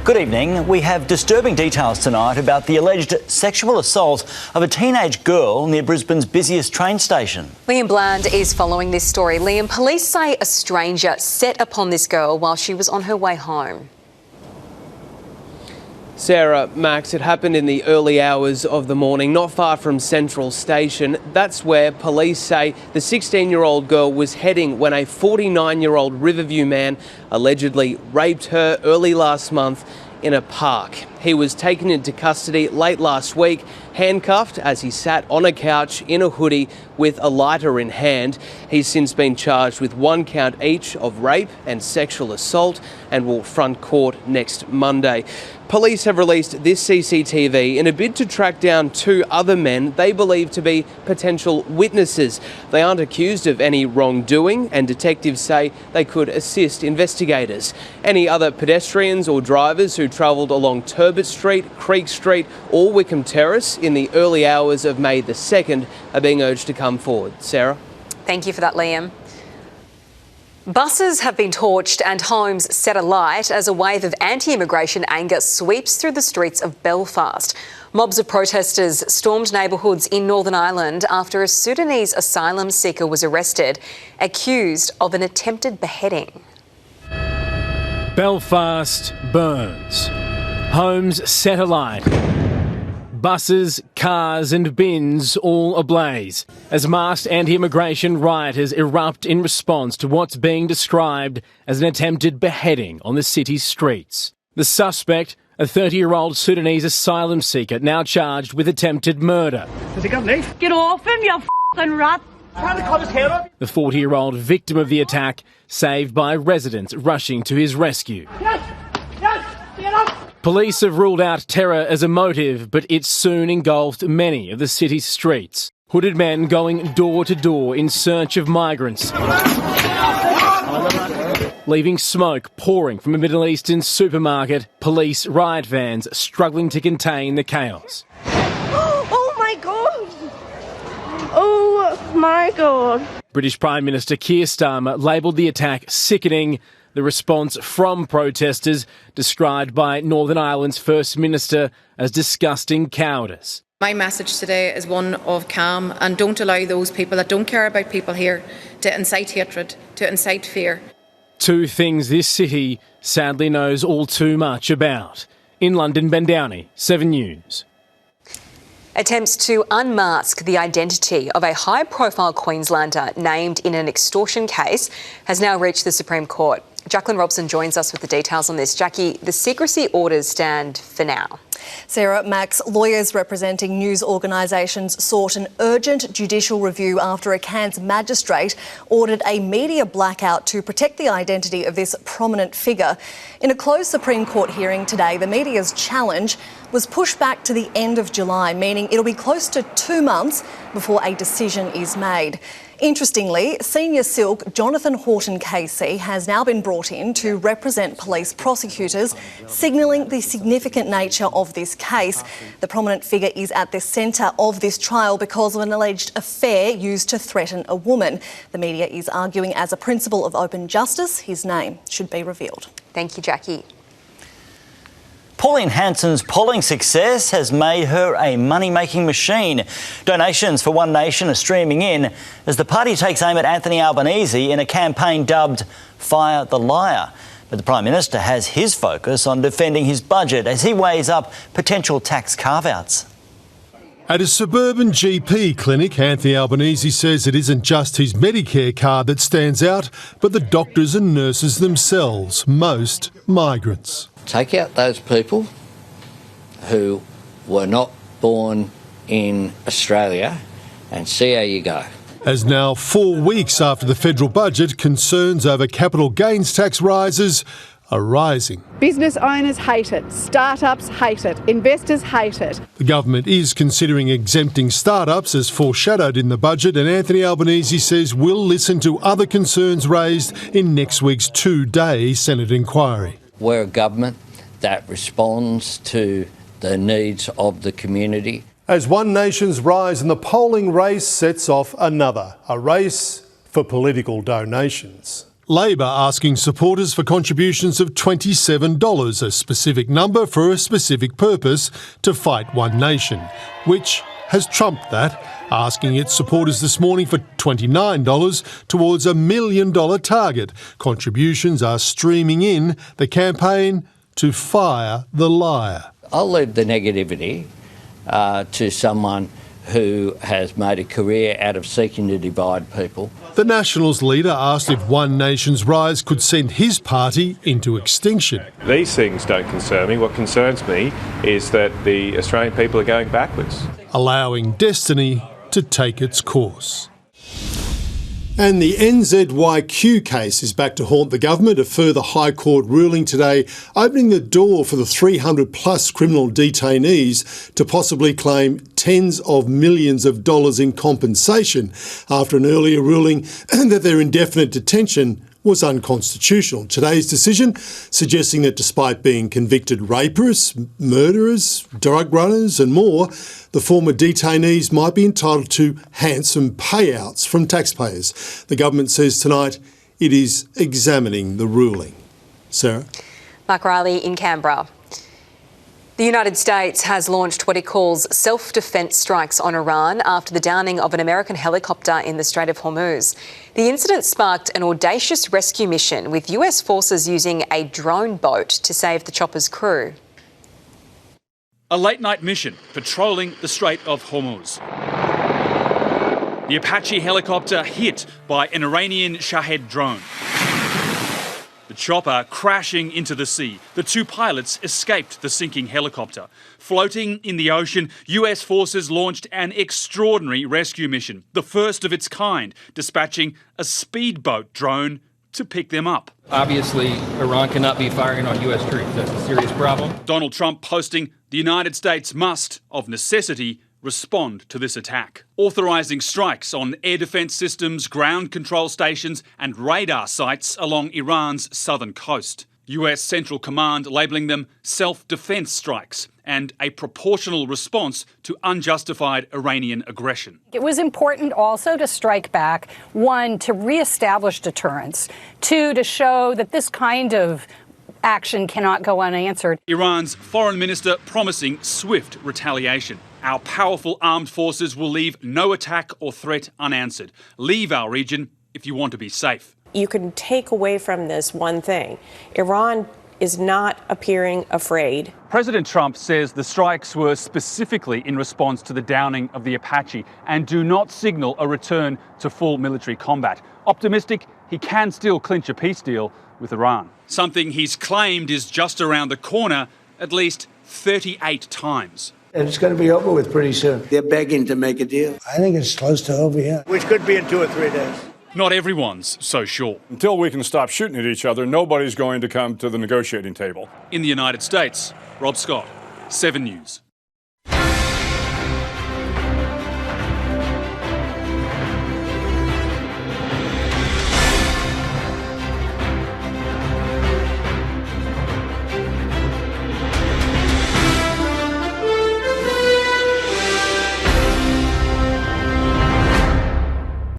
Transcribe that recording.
Good evening. We have disturbing details tonight about the alleged sexual assault of a teenage girl near Brisbane's busiest train station. Liam Bland is following this story. Liam, police say a stranger set upon this girl while she was on her way home. Sarah, Max, it happened in the early hours of the morning, not far from Central Station. That's where police say the 16-year-old girl was heading when a 49-year-old Riverview man allegedly raped her early last month in a park. He was taken into custody late last week, handcuffed as he sat on a couch in a hoodie with a lighter in hand. He's since been charged with 1 count each of rape and sexual assault and will front court next Monday. Police have released this CCTV in a bid to track down 2 other men they believe to be potential witnesses. They aren't accused of any wrongdoing, and detectives say they could assist investigators. Any other pedestrians or drivers who travelled along Turbot Street, Creek Street or Wickham Terrace in the early hours of May the 2nd are being urged to come forward. Sarah? Thank you for that, Liam. Buses have been torched and homes set alight as a wave of anti-immigration anger sweeps through the streets of Belfast. Mobs of protesters stormed neighbourhoods in Northern Ireland after a Sudanese asylum seeker was arrested, accused of an attempted beheading. Belfast burns. Homes set alight. Buses, cars and bins all ablaze as masked anti-immigration rioters erupt in response to what's being described as an attempted beheading on the city's streets. The suspect, a 30-year-old Sudanese asylum seeker, now charged with attempted murder. Has he got a knife? Get off him, you f***ing rat! Trying to cut his hair off. The 40-year-old victim of the attack saved by residents rushing to his rescue. Yes! Get up! Police have ruled out terror as a motive, but it soon engulfed many of the city's streets. Hooded men going door to door in search of migrants, leaving smoke pouring from a Middle Eastern supermarket, police riot vans struggling to contain the chaos. Oh my God! Oh my God! British Prime Minister Keir Starmer labelled the attack sickening. The response from protesters described by Northern Ireland's First Minister as disgusting cowardice. My message today is one of calm, and don't allow those people that don't care about people here to incite hatred, to incite fear. 2 things this city sadly knows all too much about. In London, Ben Downey, 7 News. Attempts to unmask the identity of a high-profile Queenslander named in an extortion case has now reached the Supreme Court. Jacqueline Robson joins us with the details on this. Jackie, the secrecy orders stand for now. Sarah, Max, lawyers representing news organisations sought an urgent judicial review after a Cairns magistrate ordered a media blackout to protect the identity of this prominent figure. In a closed Supreme Court hearing today, the media's challenge was pushed back to the end of July, meaning it'll be close to 2 months before a decision is made. Interestingly, Senior Silk Jonathan Horton KC has now been brought in to represent police prosecutors, signalling the significant nature of this case. The prominent figure is at the centre of this trial because of an alleged affair used to threaten a woman. The media is arguing as a principle of open justice, his name should be revealed. Thank you, Jackie. Pauline Hanson's polling success has made her a money-making machine. Donations for One Nation are streaming in as the party takes aim at Anthony Albanese in a campaign dubbed Fire the Liar. But the Prime Minister has his focus on defending his budget as he weighs up potential tax carve-outs. At a suburban GP clinic, Anthony Albanese says it isn't just his Medicare card that stands out, but the doctors and nurses themselves, most migrants. Take out those people who were not born in Australia and see how you go. As now 4 weeks after the federal budget, concerns over capital gains tax rises are rising. Business owners hate it, startups hate it, investors hate it. The government is considering exempting startups as foreshadowed in the budget, and Anthony Albanese says we'll listen to other concerns raised in next week's 2-day Senate inquiry. We're a government that responds to the needs of the community. As One Nation's rise in the polling race sets off another, a race for political donations. Labor asking supporters for contributions of $27, a specific number for a specific purpose, to fight One Nation, which has trumped that, asking its supporters this morning for $29 towards $1 million target. Contributions are streaming in. The campaign to fire the liar. I'll leave the negativity to someone who has made a career out of seeking to divide people. The Nationals leader asked if One Nation's rise could send his party into extinction. These things don't concern me. What concerns me is that the Australian people are going backwards. Allowing destiny to take its course. And the NZYQ case is back to haunt the government. A further High Court ruling today opening the door for the 300-plus criminal detainees to possibly claim tens of millions of dollars in compensation after an earlier ruling that their indefinite detention was unconstitutional. Today's decision suggesting that despite being convicted rapists, murderers, drug runners and more, the former detainees might be entitled to handsome payouts from taxpayers. The government says tonight it is examining the ruling. Sarah? Mark Riley in Canberra. The United States has launched what it calls self-defence strikes on Iran after the downing of an American helicopter in the Strait of Hormuz. The incident sparked an audacious rescue mission with US forces using a drone boat to save the chopper's crew. A late-night mission patrolling the Strait of Hormuz. The Apache helicopter hit by an Iranian Shahed drone. The chopper crashing into the sea. The two pilots escaped the sinking helicopter. Floating in the ocean, US forces launched an extraordinary rescue mission, the first of its kind, dispatching a speedboat drone to pick them up. Obviously, Iran cannot be firing on US troops. That's a serious problem. Donald Trump posting, "The United States must, of necessity, respond to this attack," authorising strikes on air defence systems, ground control stations and radar sites along Iran's southern coast. US Central Command labelling them self-defence strikes and a proportional response to unjustified Iranian aggression. It was important also to strike back, one, to re-establish deterrence, two, to show that this kind of action cannot go unanswered. Iran's foreign minister promising swift retaliation. Our powerful armed forces will leave no attack or threat unanswered. Leave our region if you want to be safe. You can take away from this one thing. Iran is not appearing afraid. President Trump says the strikes were specifically in response to the downing of the Apache and do not signal a return to full military combat. Optimistic he can still clinch a peace deal with Iran. Something he's claimed is just around the corner at least 38 times. And it's going to be over with pretty soon. They're begging to make a deal. I think it's close to over, yeah. Which could be in 2 or 3 days. Not everyone's so sure. Until we can stop shooting at each other, nobody's going to come to the negotiating table. In the United States, Rob Scott, 7 News.